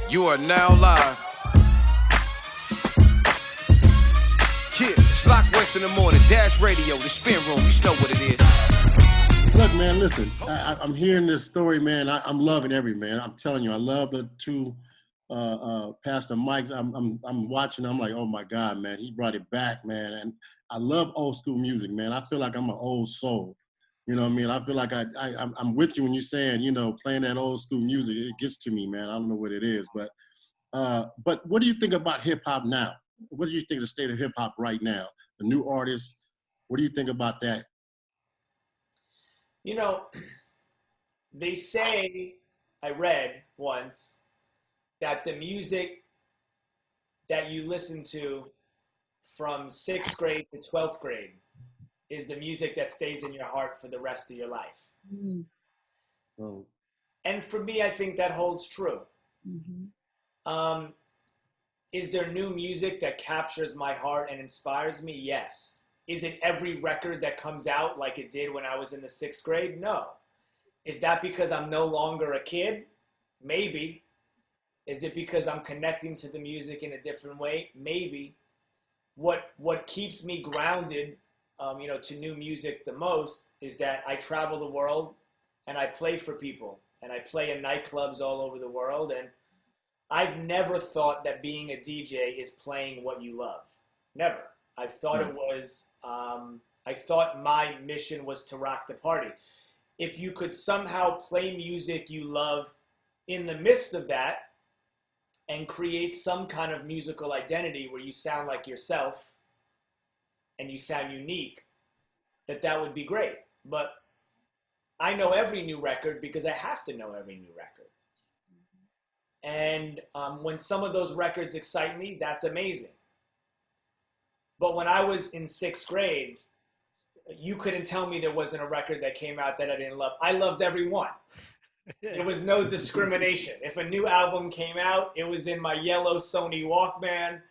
You are now live. Yeah, it's Lock West in the morning. Dash Radio, the spin room. You know what it is. Look, man, listen. I'm hearing this story, man. I'm loving every man. I'm telling you, I love the two Pastor Mikes. I'm watching. I'm like, oh my God, man, he brought it back, man. And I love old school music, man. I feel like I'm an old soul. You know what I mean? I feel like I'm with you when you're saying, you know, playing that old school music. It gets to me, man. I don't know what it is, but what do you think about hip hop now? What do you think of the state of hip hop right now? The new artists. What do you think about that? You know, they say, I read once, that the music that you listen to from sixth grade to 12th grade is the music that stays in your heart for the rest of your life. Mm. Oh. And for me, I think that holds true. Mm-hmm. Is there new music that captures my heart and inspires me? Yes. Is it every record that comes out like it did when I was in the sixth grade? No. Is that because I'm no longer a kid? Maybe. Is it because I'm connecting to the music in a different way? Maybe. What keeps me grounded, to new music the most is that I travel the world and I play for people and I play in nightclubs all over the world, and I've never thought that being a DJ is playing what you love. Never. I thought it was, I thought my mission was to rock the party. If you could somehow play music you love in the midst of that and create some kind of musical identity where you sound like yourself and you sound unique, that would be great. But I know every new record because I have to know every new record. And when some of those records excite me, that's amazing. But when I was in sixth grade, you couldn't tell me there wasn't a record that came out that I didn't love. I loved every one. There was no discrimination. If a new album came out, it was in my yellow Sony Walkman,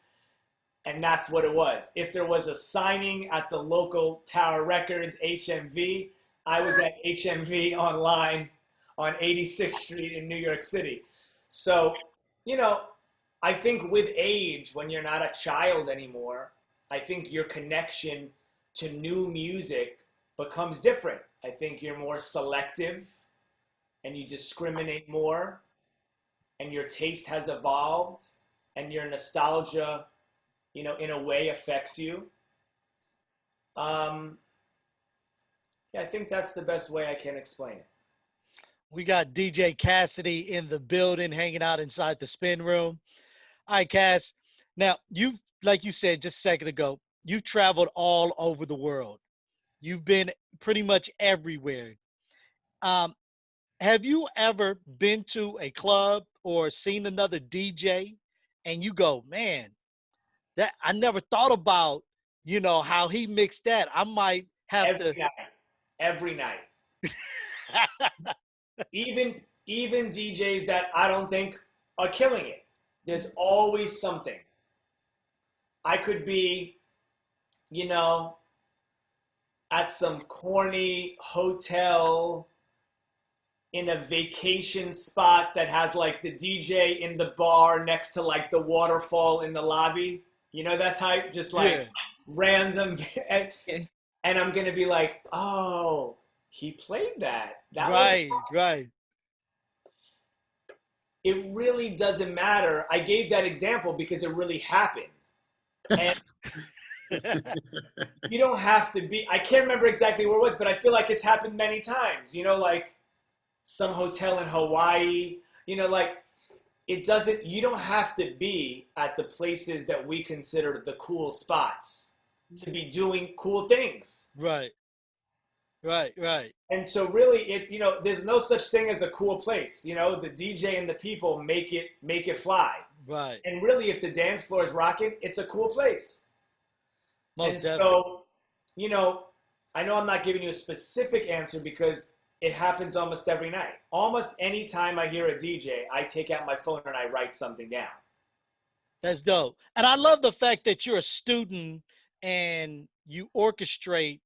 and that's what it was. If there was a signing at the local Tower Records, HMV, I was at HMV online on 86th Street in New York City. So, I think with age, when you're not a child anymore, I think your connection to new music becomes different. I think you're more selective and you discriminate more, and your taste has evolved, and your nostalgia, in a way affects you. Yeah, I think that's the best way I can explain it. We got DJ Cassidy in the building, hanging out inside the spin room. All right, Cass. Now, like you said just a second ago, you've traveled all over the world. You've been pretty much everywhere. Um, have you ever been to a club or seen another DJ and you go, man, that I never thought about, how he mixed that. I might have Every night. Every night. Even DJs that I don't think are killing it. There's always something. I could be, at some corny hotel in a vacation spot that has like the DJ in the bar next to like the waterfall in the lobby. You know that type? Just like random. And I'm going to be like, oh, he played that. That right, was right. It really doesn't matter. I gave that example because it really happened. And you don't have to be, I can't remember exactly where it was, but I feel like it's happened many times, like some hotel in Hawaii, like you don't have to be at the places that we consider the cool spots to be doing cool things. Right. Right. And so really there's no such thing as a cool place. The DJ and the people make it fly. Right. And really if the dance floor is rocking, it's a cool place. Most and definitely. so, I know I'm not giving you a specific answer because it happens almost every night. Almost any time I hear a DJ, I take out my phone and I write something down. That's dope. And I love the fact that you're a student and you orchestrate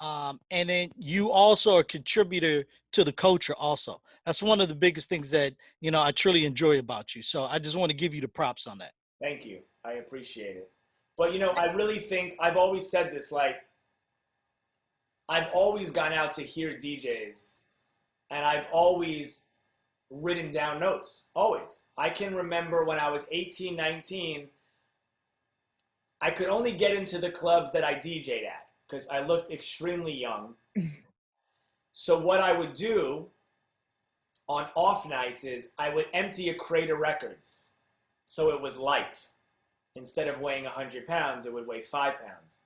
And then you also are a contributor to the culture also. That's one of the biggest things that, you know, I truly enjoy about you. So I just want to give you the props on that. Thank you. I appreciate it. But, you know, I really think I've always said this, like, I've always gone out to hear DJs and I've always written down notes, always. I can remember when I was 18, 19, I could only get into the clubs that I DJ'd at because I looked extremely young. So what I would do on off nights is I would empty a crate of records so it was light. Instead of weighing 100 pounds, it would weigh 5 pounds.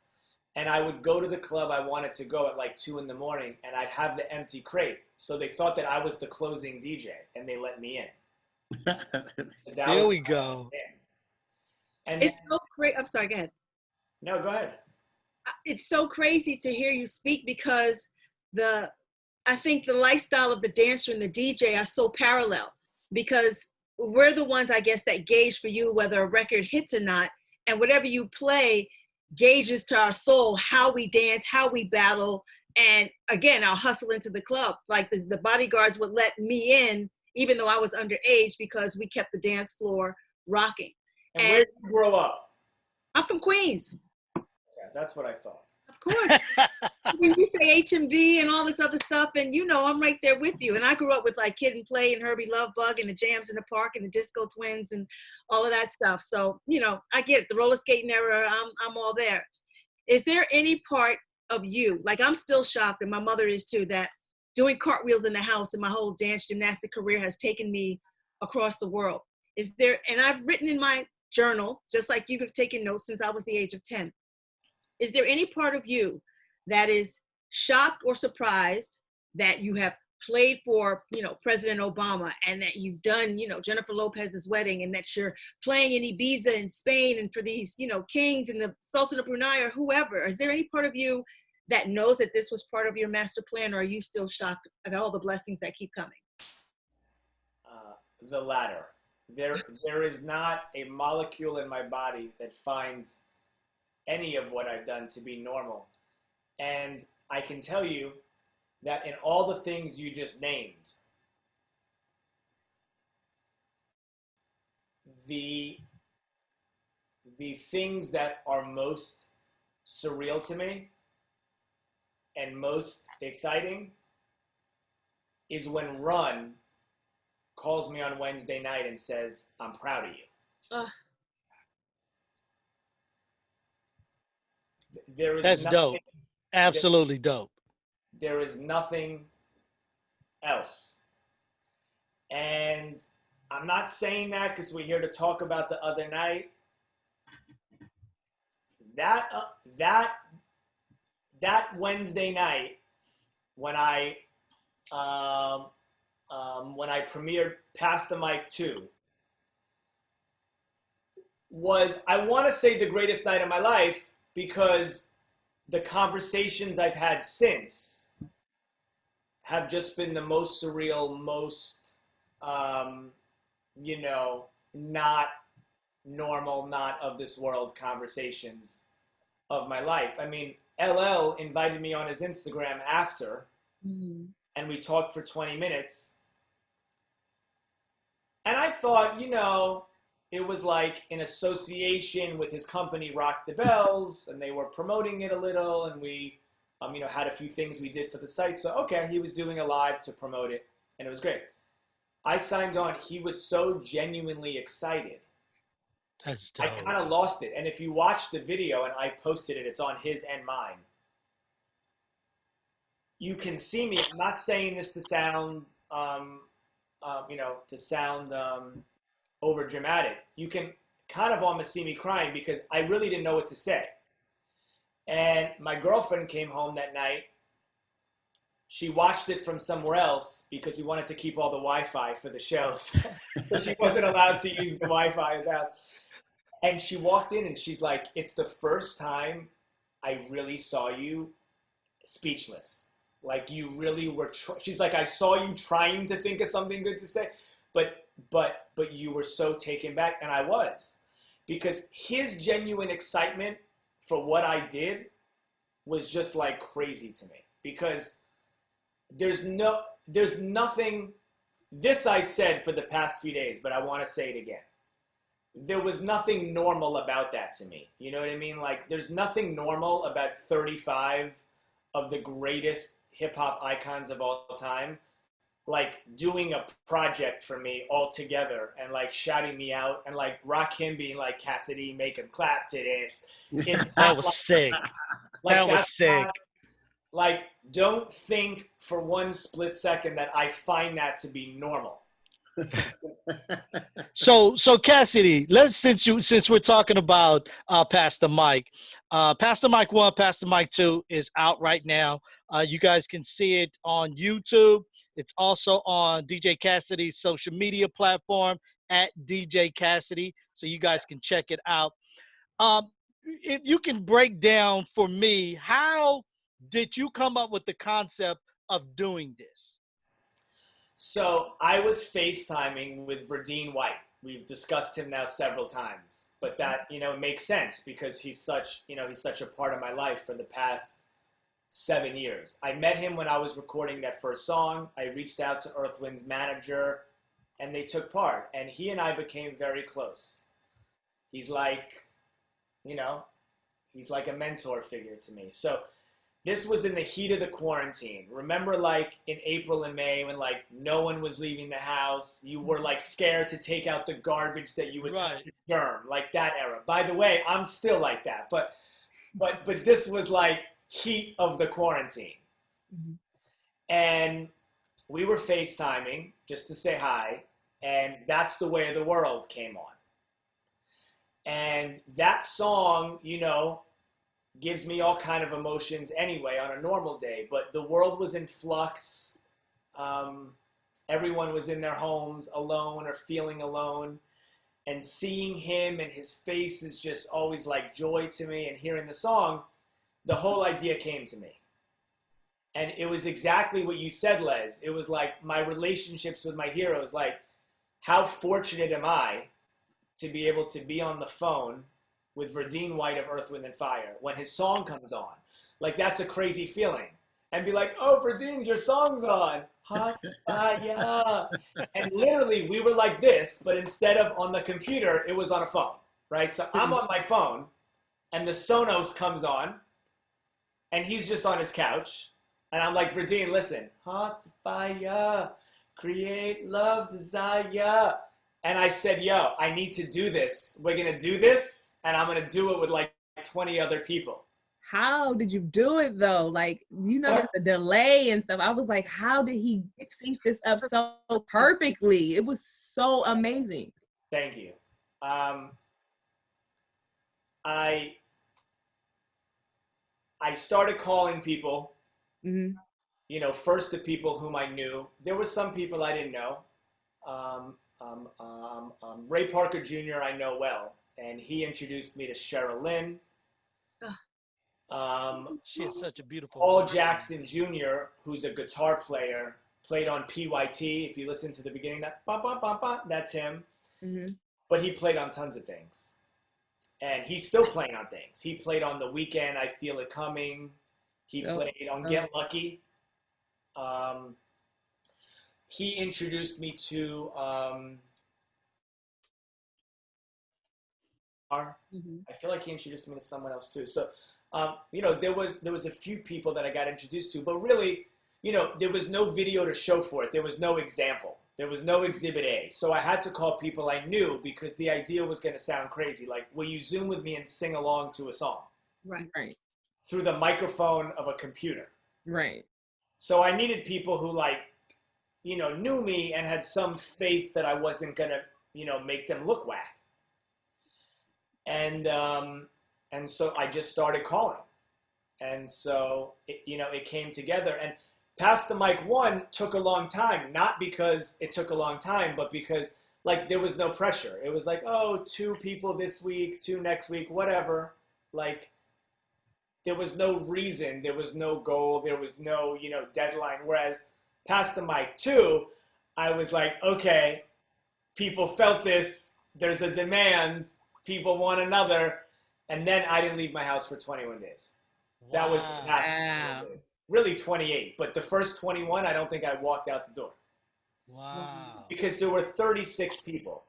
And I would go to the club I wanted to go at like 2 in the morning, and I'd have the empty crate. So they thought that I was the closing DJ, and they let me in. So There we go. And It's so great. I'm sorry, go ahead. no, go ahead. It's so crazy to hear you speak because I think the lifestyle of the dancer and the DJ are so parallel, because we're the ones, I guess, that gauge for you whether a record hits or not, and whatever you play gauges to our soul how we dance, how we battle, and again, our hustle into the club. Like the bodyguards would let me in even though I was underage because we kept the dance floor rocking. And where did you grow up? I'm from Queens. Yeah, that's what I thought. Of course. When you say HMV and all this other stuff, and you know, I'm right there with you. And I grew up with like Kid and Play and Herbie Lovebug and the Jams in the Park and the Disco Twins and all of that stuff. So, you know, I get it. The roller skating era, I'm all there. Is there any part of you, like I'm still shocked, and my mother is too, that doing cartwheels in the house and my whole dance gymnastic career has taken me across the world? Is there, and I've written in my journal, just like you have taken notes since I was the age of 10. Is there any part of you that is shocked or surprised that you have played for, you know, President Obama, and that you've done, you know, Jennifer Lopez's wedding, and that you're playing in Ibiza in Spain and for these, you know, kings and the Sultan of Brunei or whoever? Is there any part of you that knows that this was part of your master plan, or are you still shocked at all the blessings that keep coming? The latter. There is not a molecule in my body that finds any of what I've done to be normal. And I can tell you that in all the things you just named, the things that are most surreal to me and most exciting is when Run calls me on Wednesday night and says, "I'm proud of you." There is That's nothing, dope. Absolutely dope. There is nothing else. And I'm not saying that because we're here to talk about the other night. That Wednesday night when I premiered Pass the Mic 2 was, I want to say, the greatest night of my life, because the conversations I've had since have just been the most surreal, most, you know, not normal, not of this world conversations of my life. I mean, LL invited me on his Instagram after, and we talked for 20 minutes. And I thought, you know, it was like in association with his company, Rock the Bells, and they were promoting it a little, and we, you know, had a few things we did for the site. So, okay, he was doing a live to promote it, and it was great. I signed on. He was so genuinely excited. That's dope. I kind of lost it. And if you watch the video, and I posted it, it's on his and mine, you can see me. I'm not saying this to sound, you know, to sound over dramatic. You can kind of almost see me crying because I really didn't know what to say. And my girlfriend came home that night. She watched it from somewhere else because we wanted to keep all the Wi-Fi for the shows. So she wasn't allowed to use the Wi-Fi at that. And she walked in and she's like, "It's the first time I really saw you speechless. Like you really were." She's like, "I saw you trying to think of something good to say, but you were so taken back." And I was, because his genuine excitement for what I did was just like crazy to me, because there's nothing, this I've said for the past few days, but I want to say it again. There was nothing normal about that to me. You know what I mean? Like, there's nothing normal about 35 of the greatest hip hop icons of all time, like doing a project for me all together and like shouting me out and like Rakim being like, Cassidy, make him clap to this. That was sick. Like, that was sick. Like, don't think for one split second that I find that to be normal. So Cassidy, since we're talking about Pastor Mike, Pastor Mike 1, Pastor Mike 2 is out right now. You guys can see it on YouTube. It's also on DJ Cassidy's social media platform at DJ Cassidy, so you guys can check it out. If you can break down for me, how did you come up with the concept of doing this? So I was FaceTiming with Verdine White. We've discussed him now several times, but that, makes sense because he's such a part of my life for the past 7 years. I met him when I was recording that first song. I reached out to Earth, Wind's manager, and they took part. And he and I became very close. He's like, he's like a mentor figure to me. So this was in the heat of the quarantine. Remember, like, in April and May when, like, no one was leaving the house? You were, like, scared to take out the garbage that you would touch the germ, like that era. By the way, I'm still like that. But this was, like, heat of the quarantine. Mm-hmm. And we were FaceTiming just to say hi, and That's the Way of the World came on. And that song, gives me all kind of emotions anyway on a normal day, but the world was in flux. Everyone was in their homes alone or feeling alone, and seeing him and his face is just always like joy to me. And hearing the song, the whole idea came to me. And it was exactly what you said, Les. It was like my relationships with my heroes, like how fortunate am I to be able to be on the phone with Verdine White of Earth, Wind & Fire when his song comes on. Like, that's a crazy feeling. And be like, oh, Verdine, your song's on. Yeah. And literally, we were like this, but instead of on the computer, it was on a phone, right? So I'm on my phone, and the Sonos comes on, and he's just on his couch. And I'm like, Verdine, listen. Hearts fire, create love, desire. And I said, yo, I need to do this. We're going to do this, and I'm going to do it with like 20 other people. How did you do it, though? Like, there's a delay and stuff. I was like, how did he sync this up so perfectly? It was so amazing. Thank you. I started calling people, first the people whom I knew. There were some people I didn't know. Ray Parker Jr. I know well, and he introduced me to Cheryl Lynn. She is such a beautiful Paul Jackson Jr., who's a guitar player, played on PYT. If you listen to the beginning, that ba ba ba ba, that's him. Mm-hmm. But he played on tons of things, and he's still playing on things. He played on The Weeknd, I Feel It Coming. He played on Get Lucky. He introduced me to I feel like he introduced me to someone else too. So, there was a few people that I got introduced to, but really, there was no video to show for it. There was no example. There was no exhibit A. So I had to call people I knew because the idea was going to sound crazy. Like, will you Zoom with me and sing along to a song? Right. Through the microphone of a computer. Right. So I needed people who knew me and had some faith that I wasn't going to, make them look whack. And so I just started calling. And so, it came together. And Pastor Mike 1 took a long time, not because it took a long time, but because, there was no pressure. It was like, oh, 2 people this week, 2 next week, whatever. There was no reason, there was no goal, there was no, deadline. Whereas Pastor Mike 2, I was like, okay, people felt this, there's a demand, people want another, and then I didn't leave my house for 21 days. That was the past. Wow. Really 28, but the first 21, I don't think I walked out the door. Wow. Because there were 36 people.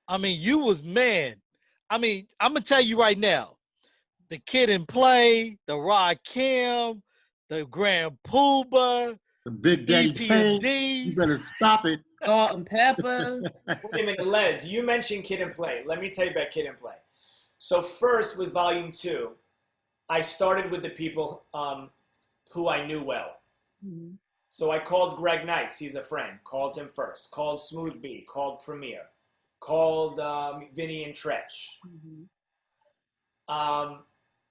I mean, you was man. I mean, I'm gonna tell you right now, the Kid and Play, the Rakim, the Grand Poobah, The Big Daddy Pain. You EPMD. better stop it. Salt and pepper. Wait a minute, Les, you mentioned Kid and Play. Let me tell you about Kid and Play. So first, with Volume 2, I started with the people who I knew well. Mhm. So I called Greg Nice, he's a friend, called him first, called Smooth B, called Premier, called Vinny and Tretch. Mhm.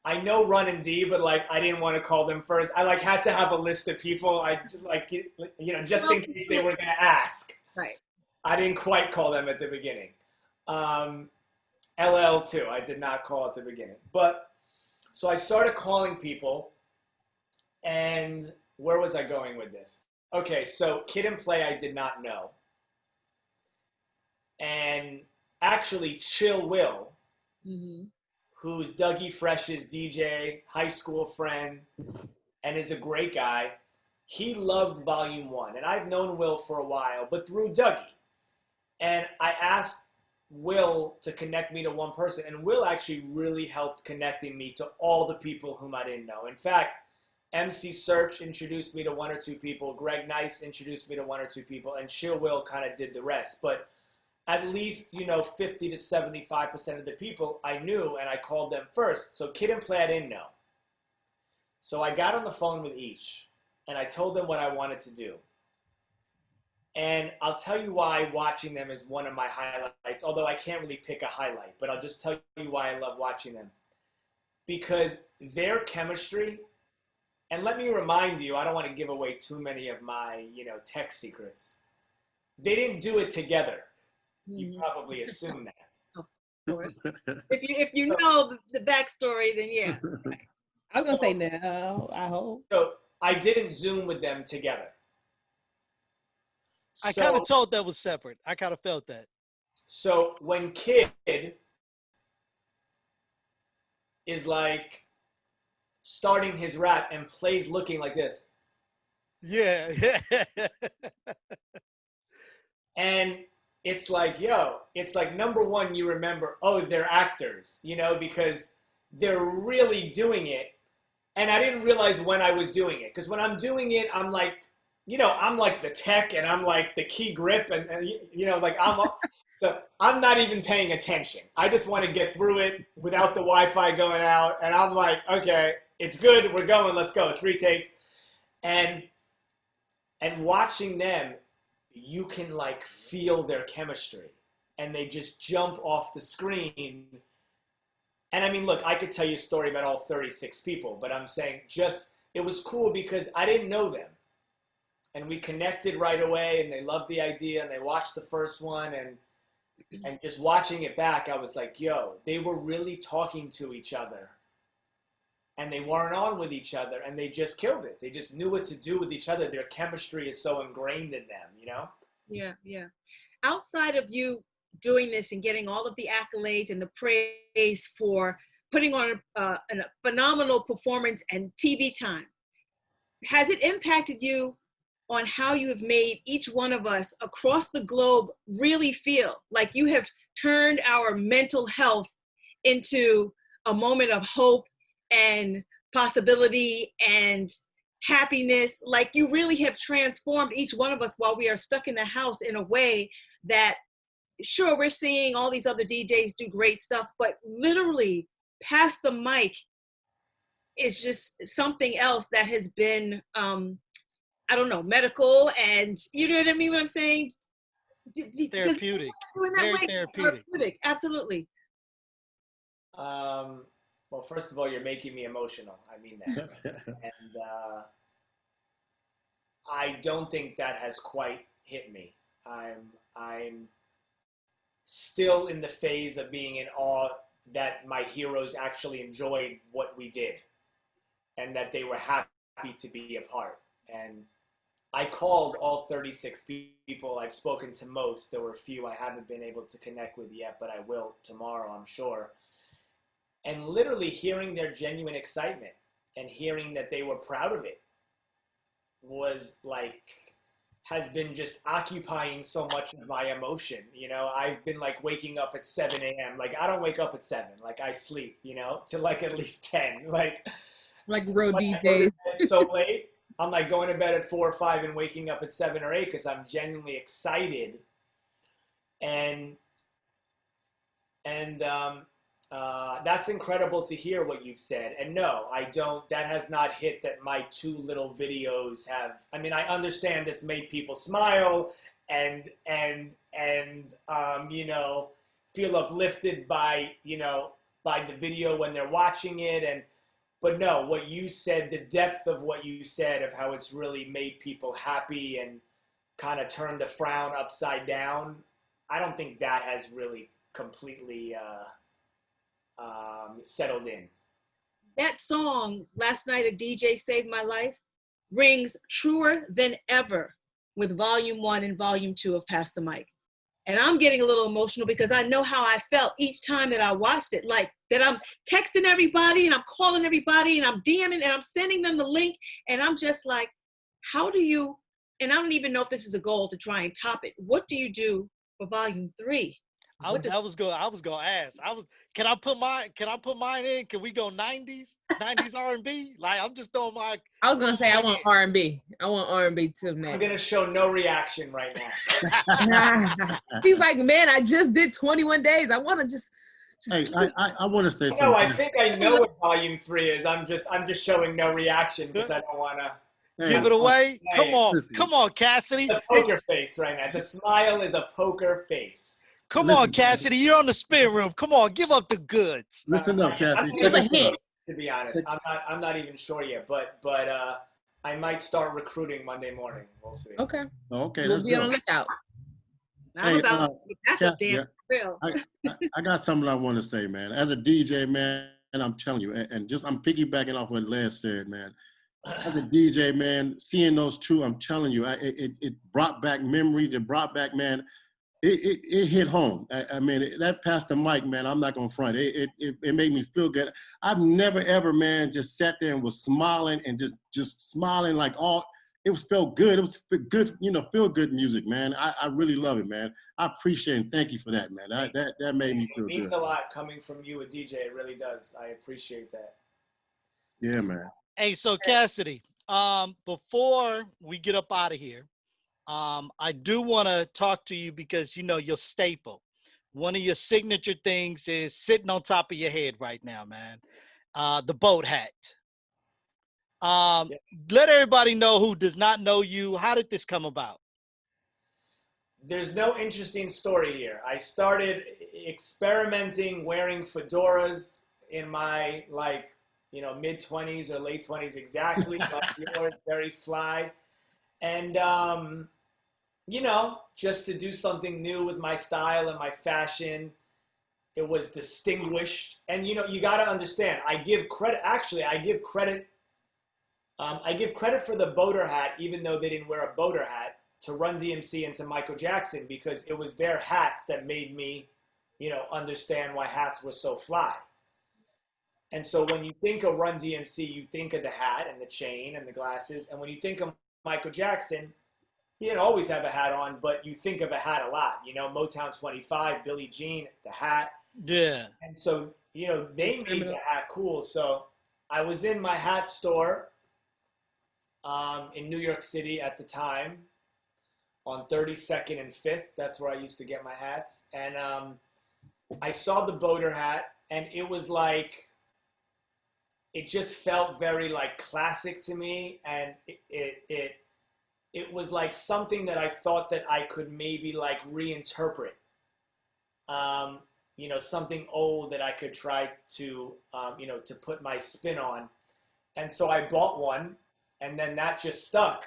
I know Run and D, but like I didn't want to call them first. I like had to have a list of people. I just like just in case they were gonna ask. Right. I didn't quite call them at the beginning. LL too. I did not call at the beginning. But so I started calling people, and where was I going with this? Okay, so Kid and Play I did not know, and actually Chill Will, Mhm. who's Dougie Fresh's DJ, high school friend, and is a great guy. He loved Volume 1, and I've known Will for a while, but through Dougie. And I asked Will to connect me to one person, and Will actually really helped connecting me to all the people whom I didn't know. In fact, MC Search introduced me to one or two people, Greg Nice introduced me to one or two people, and Chill Will kind of did the rest. But at least, 50 to 75% of the people I knew, and I called them first. So Kid and Play I didn't know. So I got on the phone with each, and I told them what I wanted to do. And I'll tell you why watching them is one of my highlights, although I can't really pick a highlight, but I'll just tell you why I love watching them. Because their chemistry, and let me remind you, I don't want to give away too many of my, tech secrets. They didn't do it together. You probably assume that. Of course. If you know the backstory, then yeah. I was gonna say no. I hope. So I didn't Zoom with them together. I kind of thought that was separate. I kind of felt that. So when Kid is like starting his rap and plays looking like this, Yeah. and it's like, it's like number one, you remember, oh, they're actors, because they're really doing it. And I didn't realize when I was doing it, because when I'm doing it, I'm like, I'm like the tech and I'm like the key grip and like so I'm not even paying attention. I just want to get through it without the Wi-Fi going out. And I'm like, okay, it's good. We're going. Let's go. 3 takes. And watching them, you can like feel their chemistry and they just jump off the screen. And I mean, look, I could tell you a story about all 36 people, but I'm saying it was cool because I didn't know them. And we connected right away, and they loved the idea, and they watched the first one, and just watching it back, I was like, they were really talking to each other. And they weren't on with each other, and they just killed it. They just knew what to do with each other. Their chemistry is so ingrained in them, Yeah. Outside of you doing this and getting all of the accolades and the praise for putting on a phenomenal performance and TV time, has it impacted you on how you have made each one of us across the globe really feel like you have turned our mental health into a moment of hope and possibility and happiness? Like you really have transformed each one of us while we are stuck in the house in a way that, sure, we're seeing all these other DJs do great stuff, but literally pass the mic is just something else that has been, I don't know, medical, and you know what I mean, what I'm saying? Therapeutic. Very therapeutic. Absolutely. Well, first of all, you're making me emotional. I mean that. And I don't think that has quite hit me. I'm still in the phase of being in awe that my heroes actually enjoyed what we did and that they were happy to be a part. And I called all 36 people. I've spoken to most. There were a few I haven't been able to connect with yet, but I will tomorrow, I'm sure. And literally hearing their genuine excitement and hearing that they were proud of it was like, has been just occupying so much of my emotion. You know, I've been like waking up at 7 a.m. Like, I don't wake up at 7. Like, I sleep, you know, to like at least 10. Like real DJs. So late. I'm like going to bed at 4 or 5 and waking up at 7 or 8 because I'm genuinely excited. And that's incredible to hear what you've said. And no, I don't, that has not hit that my 2 little videos have. I mean, I understand it's made people smile and you know, feel uplifted by, you know, by the video when they're watching it. But no, what you said, the depth of what you said of how it's really made people happy and kind of turned the frown upside down, I don't think that has really completely settled in. That song, Last Night a DJ Saved My Life, rings truer than ever with Volume 1 and Volume 2 of Pass the Mic. And I'm getting a little emotional because I know how I felt each time that I watched it. Like that I'm texting everybody and I'm calling everybody and I'm DMing and I'm sending them the link. And I'm just like, how do you, and I don't even know if this is a goal to try and top it. What do you do for Volume 3? I was gonna ask. Can I put mine in? Can we go 90s R&B? Like, I'm just throwing my. I was gonna say I want R&B. I want R&B too now. I'm gonna show no reaction right now. He's like, man, I just did 21 days. I want to just. Hey, I want to say something. No, I think I know what Volume 3 is. I'm just showing no reaction because I don't want to. Give it away. Hey, Come on, Cassidy. The poker face right now. The smile is a poker face. Come on, Cassidy. You're on the spin room. Come on, give up the goods. Listen up, Cassidy. There's a hint. To be honest, I'm not even sure yet, but I might start recruiting Monday morning. We'll see. Okay. Okay, We'll let's be on go. the lookout. I'm Hey, about to get back up, damn real. I got something I want to say, man. As a DJ, man, and I'm telling you, and just I'm piggybacking off what Les said, man. As a DJ, man, seeing those 2, I'm telling you, it brought back memories. It brought back, man. It hit home. I mean, that Pass the Mic, man, I'm not gonna front. It made me feel good. I've never ever, man, just sat there and was smiling and just smiling like felt good. It was good, you know, feel good music, man. I really love it, man. I appreciate and thank you for that, man. That made me feel good. It means a lot coming from you, a DJ. It really does. I appreciate that. Yeah, man. Hey, so Cassidy, before we get up out of here, I do want to talk to you because, you know, your staple. One of your signature things is sitting on top of your head right now, man. The boat hat. Let everybody know who does not know you. How did this come about? There's no interesting story here. I started experimenting wearing fedoras in my, like, you know, mid-20s or late 20s exactly. Like yours, very fly. And, you know, just to do something new with my style and my fashion. It was distinguished. And, you know, you got to understand, I give credit for the boater hat, even though they didn't wear a boater hat, to Run DMC and to Michael Jackson, because it was their hats that made me, you know, understand why hats were so fly. And so when you think of Run DMC, you think of the hat and the chain and the glasses. And when you think of Michael Jackson, he didn't always have a hat on, but you think of a hat a lot. You know, Motown 25, Billie Jean, the hat. Yeah. And so, you know, they made the hat cool. So I was in my hat store in New York City at the time on 32nd and 5th. That's where I used to get my hats. And I saw the boater hat, and it was like, it just felt very like classic to me. And it was like something that I thought that I could maybe like reinterpret. You know, something old that I could try to, you know, to put my spin on. And so I bought one, and then that just stuck.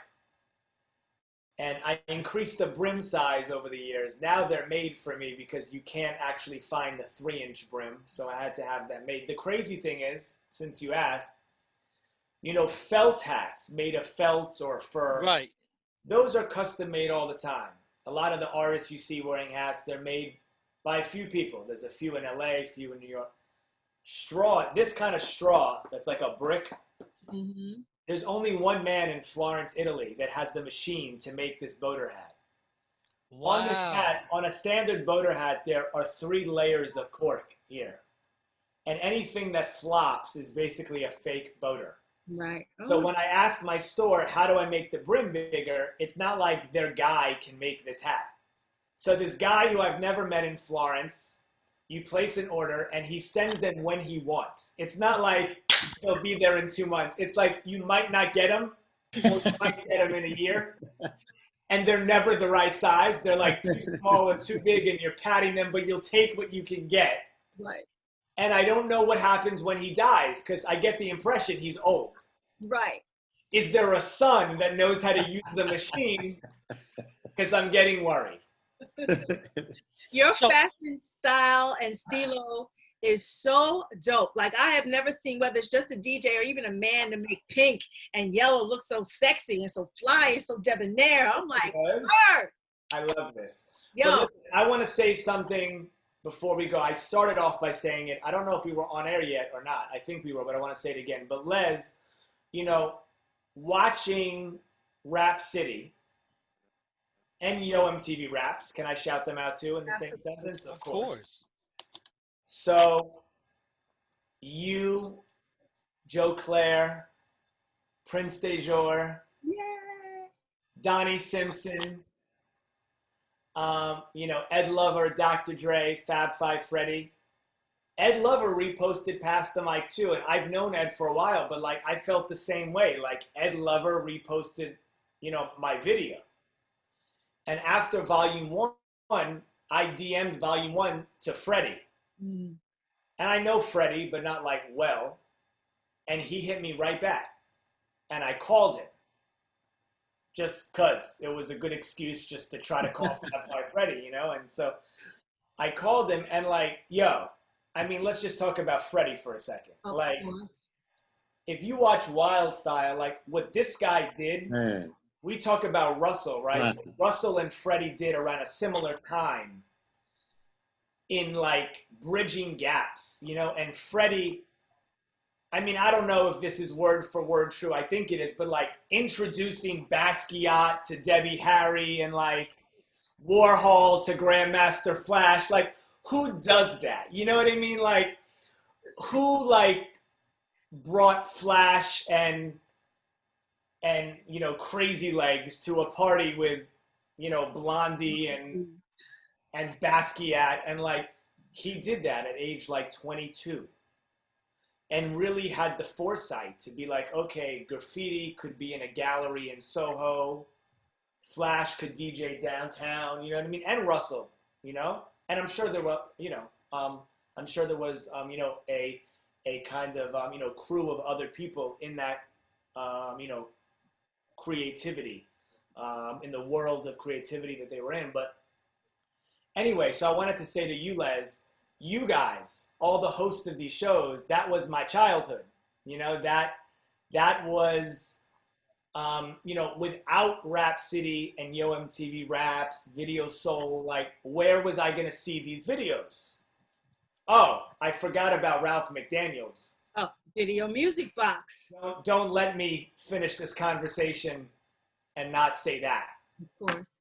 And I increased the brim size over the years. Now they're made for me because you can't actually find the 3-inch brim. So I had to have that made. The crazy thing is, since you asked, you know, felt hats made of felt or fur. Right. Those are custom made all the time. A lot of the artists you see wearing hats, they're made by a few people. There's a few in LA, a few in New York. Straw, this kind of straw that's like a brick, Mm-hmm. There's only one man in Florence, Italy that has the machine to make this boater hat. On this Wow. hat, on a standard boater hat, there are 3 layers of cork here. And anything that flops is basically a fake boater. Right. So when I ask my store, how do I make the brim bigger? It's not like their guy can make this hat. So this guy who I've never met in Florence, you place an order and he sends them when he wants. It's not like they'll be there in 2 months. It's like you might not get them, or you might get them in a year. And they're never the right size. They're like too small or too big and you're patting them, but you'll take what you can get. Right. And I don't know what happens when he dies because I get the impression he's old. Right. Is there a son that knows how to use the machine? Because I'm getting worried. Your So- fashion style and stilo is so dope. Like I have never seen, whether it's just a DJ or even a man, to make pink and yellow look so sexy and so fly and so debonair. I'm like, word. I love this. Yo, But listen, I want to say something before we go. I started off by saying it. I don't know if we were on air yet or not. I think we were, but I want to say it again. But Les, you know, watching Rap City and Yo MTV Raps, can I shout them out too in the same sentence? Of course. So you, Joe Claire, Prince DeJour, yeah. Donnie Simpson, you know, Ed Lover, Dr. Dre, Fab Five Freddy. Ed Lover reposted Past the Mic too, and I've known Ed for a while, but like I felt the same way. Like Ed Lover reposted, you know, my video. And after Volume 1, I DM'd Volume 1 to Freddie. Mm. And I know Freddie, but not like well. And he hit me right back. And I called him. Just because it was a good excuse just to try to call Fab Five Freddie, you know? And so I called him and like, yo, I mean, let's just talk about Freddie for a second. Of Like, course. if you watch Wild Style, like what this guy did, Man, we talk about Russell, right? Right. Russell and Freddie did around a similar time in like bridging gaps, you know, and Freddie, I mean, I don't know if this is word for word true. I think it is, but like introducing Basquiat to Debbie Harry and like Warhol to Grandmaster Flash, like who does that? You know what I mean? Like who like brought Flash and you know Crazy Legs to a party with, you know, Blondie and Basquiat, and like he did that at age like 22 and really had the foresight to be like, okay, graffiti could be in a gallery in Soho, Flash could DJ downtown, you know what I mean? And Russell, you know? And I'm sure there were, you know, I'm sure there was, you know, a kind of, you know, crew of other people in that, you know, creativity, in the world of creativity that they were in. But anyway, so I wanted to say to you, Les, you guys, all the hosts of these shows, that was my childhood. You know, that was, you know, without Rap City and Yo MTV Raps, Video Soul, like, where was I going to see these videos? Oh, I forgot about Ralph McDaniels. Oh, Video Music Box. Don't let me finish this conversation and not say that. Of course.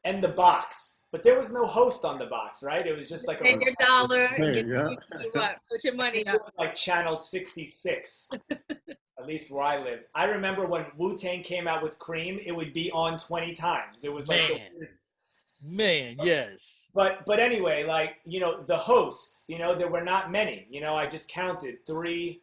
And the box, but there was no host on the box, right? It was just like Pay your dollar There and you get go. what? Put your money It up. was like channel 66, at least where I lived. I remember when Wu-Tang came out with Cream, it would be on 20 times. It was like the Man. weirdest. Man, yes. But anyway, like, you know, the hosts, you know, there were not many. You know, I just counted three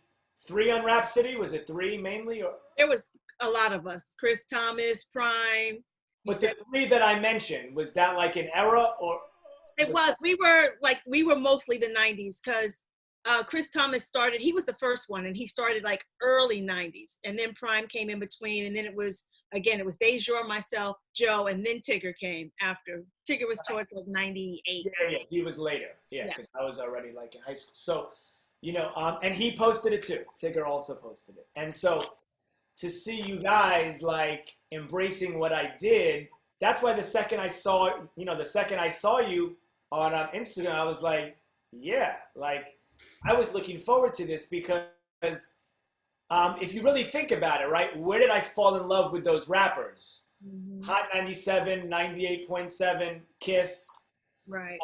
on Rap City. Was it 3 mainly? Or? There was a lot of us. Chris Thomas, Prime. But the 3 that I mentioned, was that like an era or? It was. We were mostly the 90s because Chris Thomas started, he was the first one, and he started like early 90s. And then Prime came in between, and then it was DeJour, myself, Joe, and then Tigger came after. Tigger was towards like 98. Yeah, he was later. Yeah, Yeah. because I was already like in high school. So, you know, and he posted it too. Tigger also posted it. And so to see you guys like embracing what I did, that's why the second I saw you on Instagram, I was like, yeah, like I was looking forward to this because If you really think about it, right, where did I fall in love with those rappers? Mhm. Hot 97, 98.7, Kiss. Right.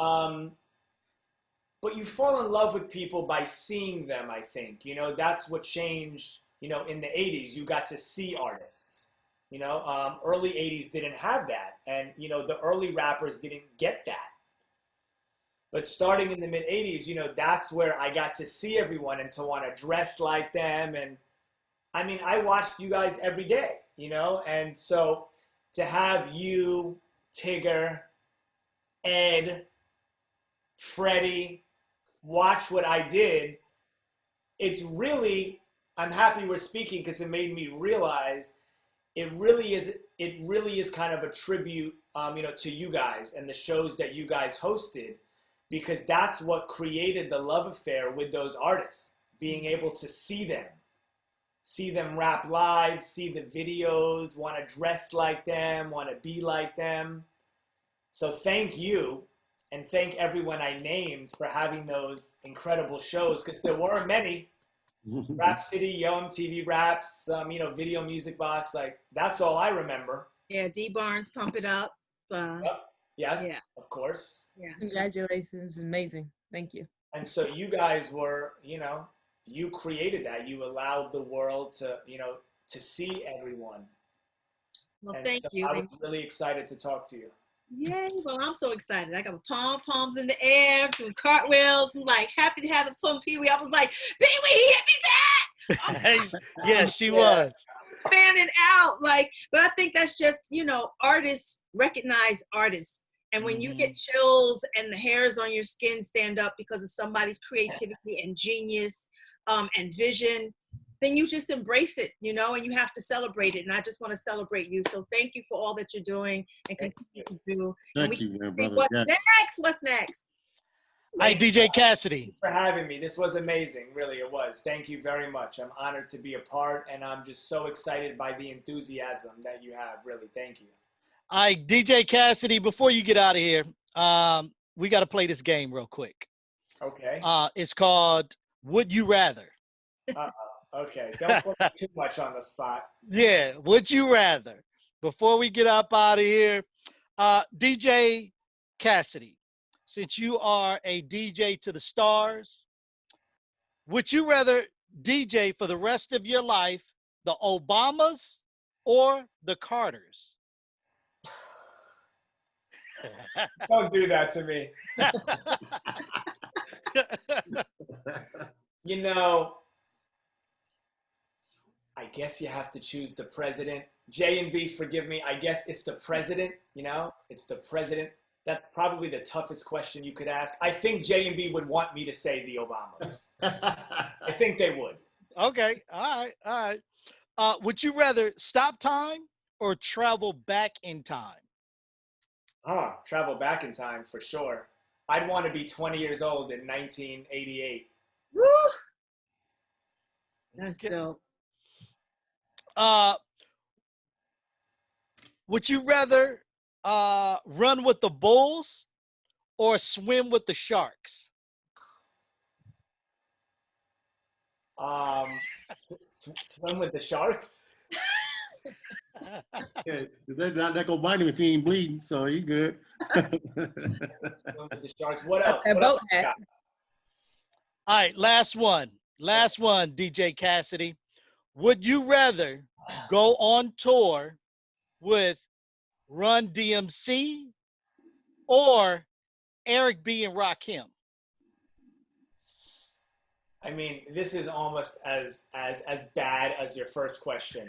But you fall in love with people by seeing them, I think. You know, that's what changed, you know, in the 80s. You got to see artists. You know, early 80s didn't have that. And, you know, the early rappers didn't get that. But starting in the mid 80s, you know, that's where I got to see everyone and to want to dress like them. And I mean, I watched you guys every day, you know? And so to have you, Tigger, Ed, Freddie, watch what I did, it's really, I'm happy we're speaking because it made me realize it really is kind of a tribute, you know, to you guys and the shows that you guys hosted, because that's what created the love affair with those artists, being able to see them rap live, see the videos, want to dress like them, want to be like them. So thank you, and thank everyone I named for having those incredible shows, because there weren't many. Rap City, Yo MTV Raps, you know, Video Music Box, like that's all I remember. Yeah, D Barnes, Pump It Up. Yep. Yes, Yeah. of course. Yeah. Congratulations. Amazing. Thank you. And so you guys were, you know, you created that. You allowed the world to, you know, to see everyone. Well, And thank so you. I was really excited to talk to you. Yay. Well, I'm so excited. I got palms in the air, doing cartwheels. I'm like happy to have told Pee Wee. I was like, Pee Wee, he hit me back. Hey, yes, she was. Fanning out. Like, but I think that's just, you know, artists recognize artists. And when you get chills and the hairs on your skin stand up because of somebody's creativity and genius and vision, then you just embrace it, you know, and you have to celebrate it. And I just want to celebrate you. So thank you for all that you're doing and continue to do. Thank you, man, brother. What's Yes. next? What's next? Hi, DJ Cassidy. For having me. This was amazing. Really, it was. Thank you very much. I'm honored to be a part, and I'm just so excited by the enthusiasm that you have. Really, thank you. All right, DJ Cassidy, before you get out of here, we got to play this game real quick. Okay. It's called Would You Rather? Okay. Don't put me too much on the spot. Yeah, would you rather? Before we get up out of here, DJ Cassidy, since you are a DJ to the stars, would you rather DJ for the rest of your life the Obamas or the Carters? Don't do that to me. You know, I guess you have to choose the president. J and B, forgive me. I guess it's the president, you know? It's the president. That's probably the toughest question you could ask. I think J and B would want me to say the Obamas. I think they would. Okay. All right. Would you rather stop time or travel back in time? Travel back in time for sure. I'd want to be 20 years old in 1988. Woo! That's dope. Would you rather run with the bulls or swim with the sharks? Swim with the sharks? Yeah, they're not gonna bite him if he ain't bleeding, so he good. Swim with the sharks. What else? That What boat else you hat. got? All right, last one, DJ Cassidy. Would you rather go on tour with Run DMC or Eric B and Rakim? I mean, this is almost as bad as your first question.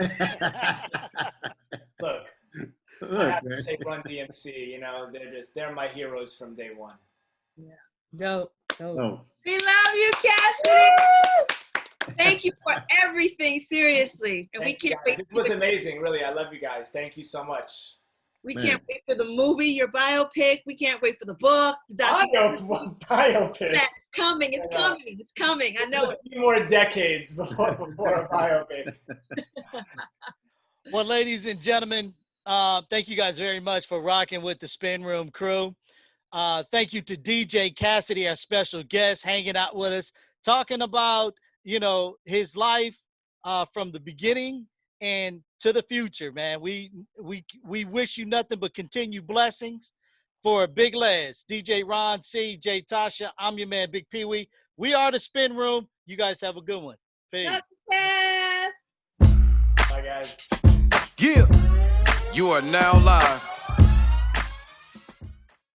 Look, I have to man. say Run DMC. You know, they're my heroes from day one. Dope. Oh, We love you, Cassidy. Thank you for everything, seriously. And Thank we you, can't guys. wait. This was amazing, really. I love you guys. Thank you so much. We Man. can't wait for the movie, your biopic. We can't wait for the book, the documentary. Biopic. It's coming. It's coming. It's coming. I know A it. few more decades before a biopic. Well, ladies and gentlemen, thank you guys very much for rocking with the Spin Room crew. Thank you to DJ Cassidy, our special guest, hanging out with us, talking about, you know, his life, from the beginning and to the future, man. We wish you nothing but continued blessings. For Big Les, DJ Ron, C, J Tasha, I'm your man, Bigg Pwee. We are the Spin Room. You guys have a good one. Peace. Yes. Bye, guys. Yeah, you are now live